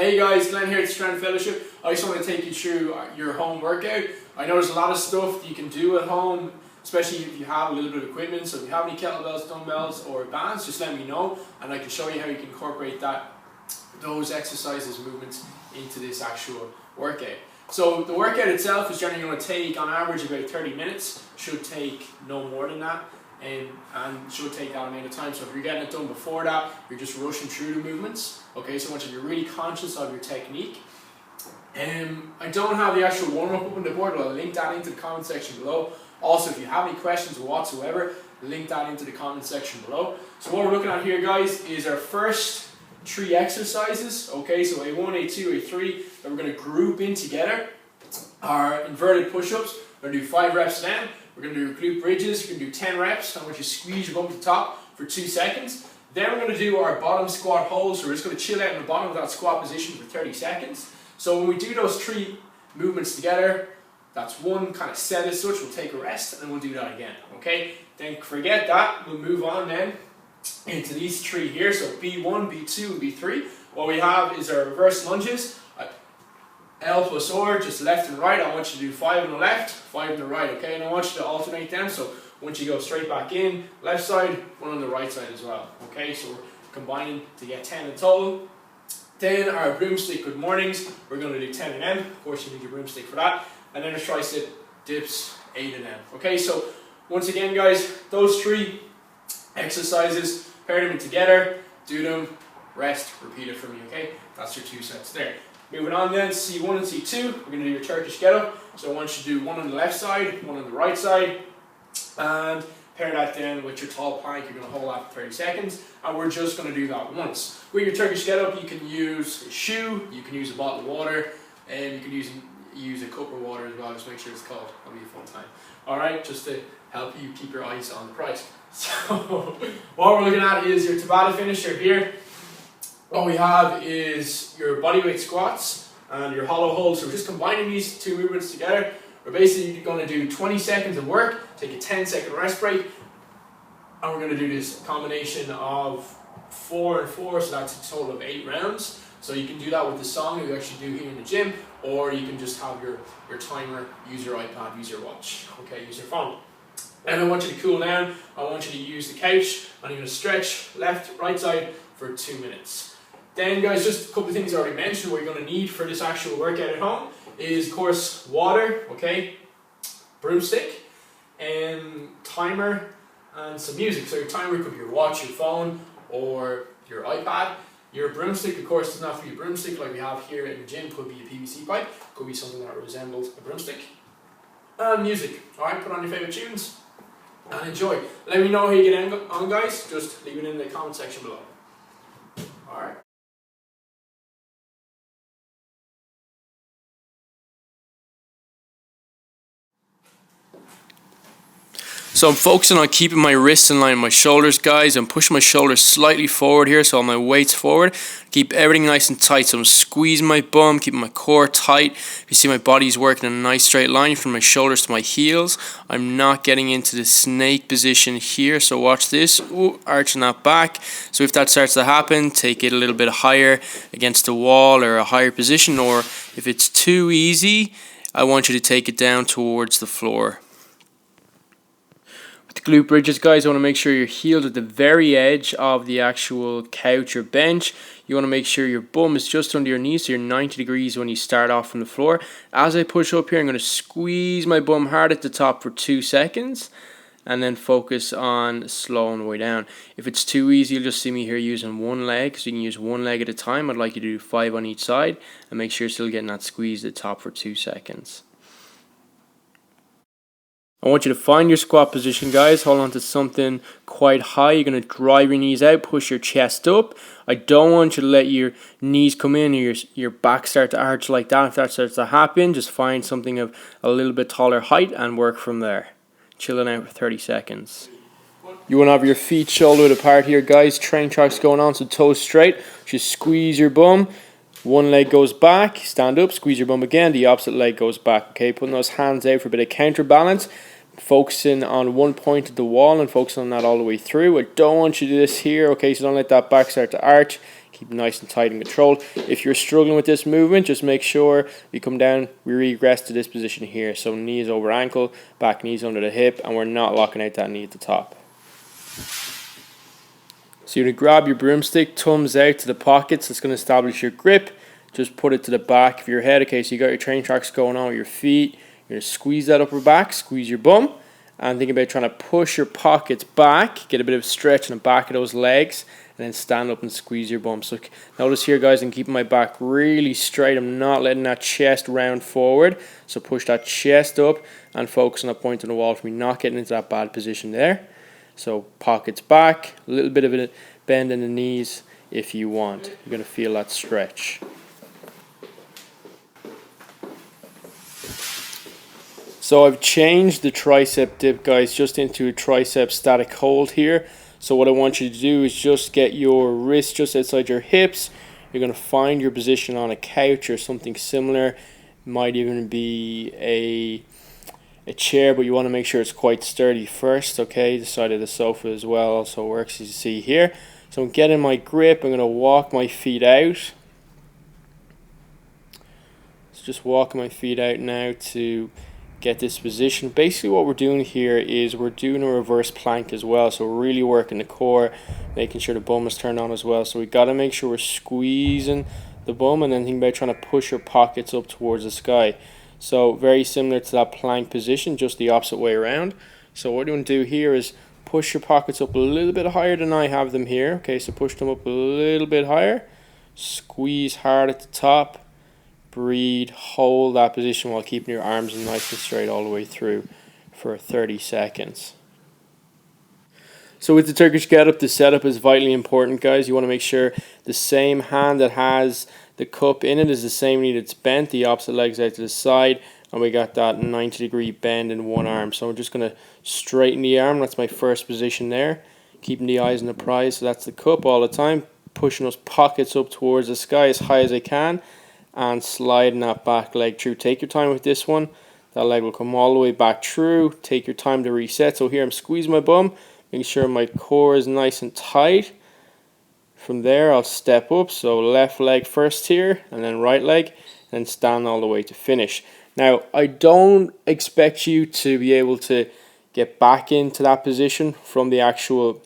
Hey guys, Glenn here at STRE Fellowship. I just want to take you through your home workout. I know there's a lot of stuff that you can do at home, especially if you have a little bit of equipment. So if you have any kettlebells, dumbbells or bands, just let me know and I can show you how you can incorporate those exercises, movements into this actual workout. So the workout itself is generally going to take on average about 30 minutes, should take no more than that. And should take that amount of time. So if you're getting it done before that, you're just rushing through the movements. Okay, so I want you to be really conscious of your technique. I don't have the actual warm-up up on the board, but I'll link that into the comment section below. Also, if you have any questions whatsoever, link that into the comment section below. So what we're looking at here, guys, is our first 3 exercises. Okay, so A1, A2, A3 that we're going to group in together. Our inverted push-ups. We're going to do 5 reps of them. We're going to do glute bridges. We're going to do 10 reps. I want you to squeeze your bum to the top for 2 seconds. Then we're going to do our bottom squat holds. So we're just going to chill out in the bottom of that squat position for 30 seconds. So when we do those 3 movements together, that's one kind of set as such. We'll take a rest and then we'll do that again. Okay? Then forget that. We'll move on then into these 3 here. So B1, B2, and B3. What we have is our reverse lunges. L plus R, just left and right. I want you to do 5 on the left, 5 on the right, okay? And I want you to alternate them, so once you go straight back in, left side, 1 on the right side as well, okay? So we're combining to get 10 in total. Then our broomstick good mornings, we're going to do 10 of them. Of course, you need your broomstick for that. And then a tricep dips, 8 of them, okay? So once again, guys, those 3 exercises, pair them together, do them, rest, repeat it for me, okay? That's your 2 sets there. Moving on then, C1 and C2, we're going to do your Turkish get-up. So I want you to do 1 on the left side, 1 on the right side, and pair that then with your tall plank. You're going to hold that for 30 seconds, and we're just going to do that once. With your Turkish get-up, you can use a shoe, you can use a bottle of water, and you can use a cup of water as well. Just make sure it's cold. That'll be a fun time. Alright, just to help you keep your eyes on the prize. So what we're looking at is your Tabata finisher here. What we have is your bodyweight squats and your hollow holds. So we're just combining these 2 movements together. We're basically going to do 20 seconds of work, take a 10-second rest break, and we're going to do this combination of 4 and 4, so that's a total of 8 rounds. So you can do that with the song that you actually do here in the gym, or you can just have your timer, use your iPad, use your watch, okay, use your phone. And I want you to cool down. I want you to use the couch, and you're going to stretch left, right side for 2 minutes. Then guys, just a couple of things I already mentioned what you're going to need for this actual workout at home is, of course, water, okay, broomstick, and timer, and some music. So your timer could be your watch, your phone, or your iPad. Your broomstick, of course, doesn't have to be a broomstick like we have here in the gym. Could be a PVC pipe, could be something that resembles a broomstick. And music, alright, put on your favourite tunes and enjoy. Let me know how you get on, guys. Just leave it in the comment section below. Alright. So I'm focusing on keeping my wrists in line with my shoulders, guys. I'm pushing my shoulders slightly forward here, so all my weight's forward. Keep everything nice and tight. So I'm squeezing my bum, keeping my core tight. You see my body's working in a nice straight line from my shoulders to my heels. I'm not getting into the snake position here, so watch this. Ooh, arching that back. So if that starts to happen, take it a little bit higher against the wall or a higher position, or if it's too easy, I want you to take it down towards the floor. Glute bridges, guys, I want to make sure your heels at the very edge of the actual couch or bench. You want to make sure your bum is just under your knees, so you're 90 degrees when you start off from the floor. As I push up here, I'm going to squeeze my bum hard at the top for 2 seconds and then focus on slowing the way down. If it's too easy, you'll just see me here using 1 leg, so you can use 1 leg at a time. I'd like you to do 5 on each side and make sure you're still getting that squeeze at the top for 2 seconds. I want you to find your squat position, guys. Hold on to something quite high. You're going to drive your knees out, push your chest up. I don't want you to let your knees come in or your back start to arch like that. If that starts to happen, just find something of a little bit taller height and work from there. Chilling out for 30 seconds. You want to have your feet shoulder width apart here, guys. Train tracks going on, so toes straight. Just squeeze your bum. 1 leg goes back, stand up, squeeze your bum again. The opposite leg goes back, okay? Putting those hands out for a bit of counterbalance. Focusing on 1 point of the wall and focusing on that all the way through. I don't want you to do this here, okay? So don't let that back start to arch. Keep nice and tight and controlled. If you're struggling with this movement, just make sure you come down, we regress to this position here. So knees over ankle, back knees under the hip, and we're not locking out that knee at the top. So you're going to grab your broomstick, thumbs out to the pockets. That's going to establish your grip. Just put it to the back of your head. Okay, so you got your train tracks going on with your feet. You're going to squeeze that upper back, squeeze your bum, and think about trying to push your pockets back, get a bit of stretch in the back of those legs, and then stand up and squeeze your bum. So notice here, guys, I'm keeping my back really straight. I'm not letting that chest round forward. So push that chest up and focus on that point on the wall for me, not getting into that bad position there. So pockets back, a little bit of a bend in the knees if you want. You're going to feel that stretch. So I've changed the tricep dip, guys, just into a tricep static hold here. So what I want you to do is just get your wrist just outside your hips. You're going to find your position on a couch or something similar. Might even be a chair, but you want to make sure it's quite sturdy first. Okay, the side of the sofa as well also works, as you see here. So I'm getting my grip. I'm going to walk my feet out. So just walking my feet out now to get this position. Basically what we're doing here is we're doing a reverse plank as well, so we're really working the core, making sure the bum is turned on as well. So we got to make sure we're squeezing the bum, and then think about trying to push your pockets up towards the sky. So very similar to that plank position, just the opposite way around. So what we're going to do here is push your pockets up a little bit higher than I have them here. Okay, so push them up a little bit higher, squeeze hard at the top, breathe, hold that position while keeping your arms nice and straight all the way through for 30 seconds. So with the Turkish get-up, the setup is vitally important, guys. You want to make sure the same hand that has the cup in it is the same knee that's bent, the opposite leg's out to the side, and we got that 90-degree bend in one arm. So I'm just going to straighten the arm. That's my first position there. Keeping the eyes on the prize, so that's the cup all the time. Pushing those pockets up towards the sky as high as I can, and sliding that back leg through. Take your time with this one. That leg will come all the way back through. Take your time to reset. So here I'm squeezing my bum, making sure my core is nice and tight. From there I'll step up. So left leg first here, and then right leg, and stand all the way to finish. Now I don't expect you to be able to get back into that position from the actual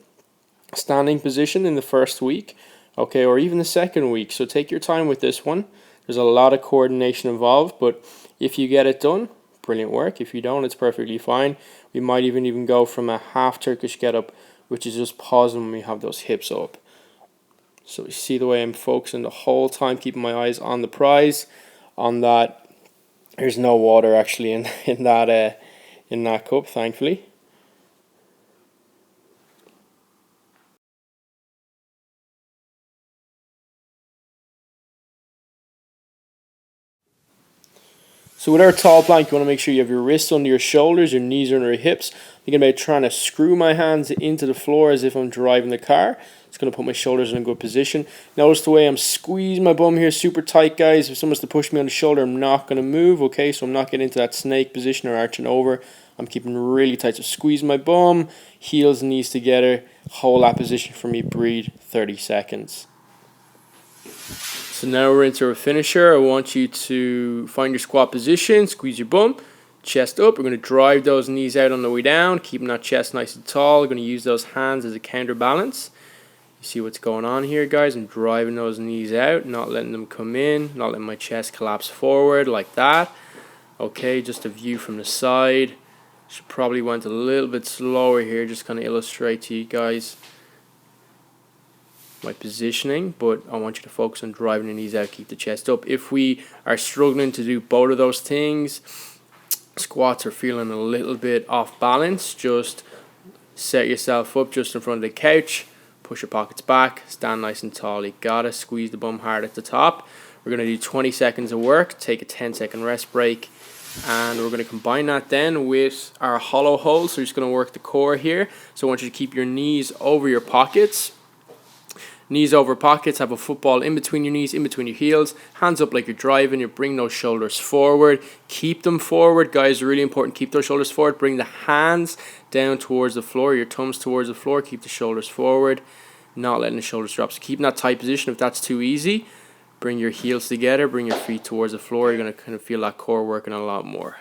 standing position in the first week, okay, or even the second week. So take your time with this one. There's a lot of coordination involved, but if you get it done, brilliant work. If you don't, it's perfectly fine. We might even go from a half Turkish get-up, which is just pausing when we have those hips up. So you see the way I'm focusing the whole time, keeping my eyes on the prize, on that. There's no water actually in that cup, thankfully. So with our tall plank, you want to make sure you have your wrists under your shoulders, your knees under your hips. Thinking about trying to screw my hands into the floor as if I'm driving the car. It's going to put my shoulders in a good position. Notice the way I'm squeezing my bum here super tight, guys. If someone's to push me on the shoulder, I'm not going to move, okay? So I'm not getting into that snake position or arching over. I'm keeping really tight. So squeeze my bum, heels and knees together. Hold that position for me, breathe 30 seconds. So now we're into our finisher. I want you to find your squat position, squeeze your bum, chest up. We're going to drive those knees out on the way down, keeping that chest nice and tall. We're going to use those hands as a counterbalance. You see what's going on here, guys? I'm driving those knees out, not letting them come in, not letting my chest collapse forward like that. Okay, just a view from the side. Should probably went a little bit slower here, just kind of illustrate to you guys my positioning, but I want you to focus on driving the knees out, keep the chest up. If we are struggling to do both of those things, squats are feeling a little bit off balance, just set yourself up just in front of the couch, push your pockets back, stand nice and tall. You gotta squeeze the bum hard at the top. We're gonna do 20 seconds of work, take a 10-second rest break, and we're going to combine that then with our hollow hold. So we're just going to work the core here. So I want you to keep your knees over your pockets. Knees over pockets, have a football in between your knees, in between your heels. Hands up like you're driving. You bring those shoulders forward. Keep them forward, guys. Really important. Keep those shoulders forward. Bring the hands down towards the floor. Your thumbs towards the floor. Keep the shoulders forward. not letting the shoulders drop. So keeping that tight position. If that's too easy, bring your heels together, bring your feet towards the floor. You're going to kind of feel that core working a lot more.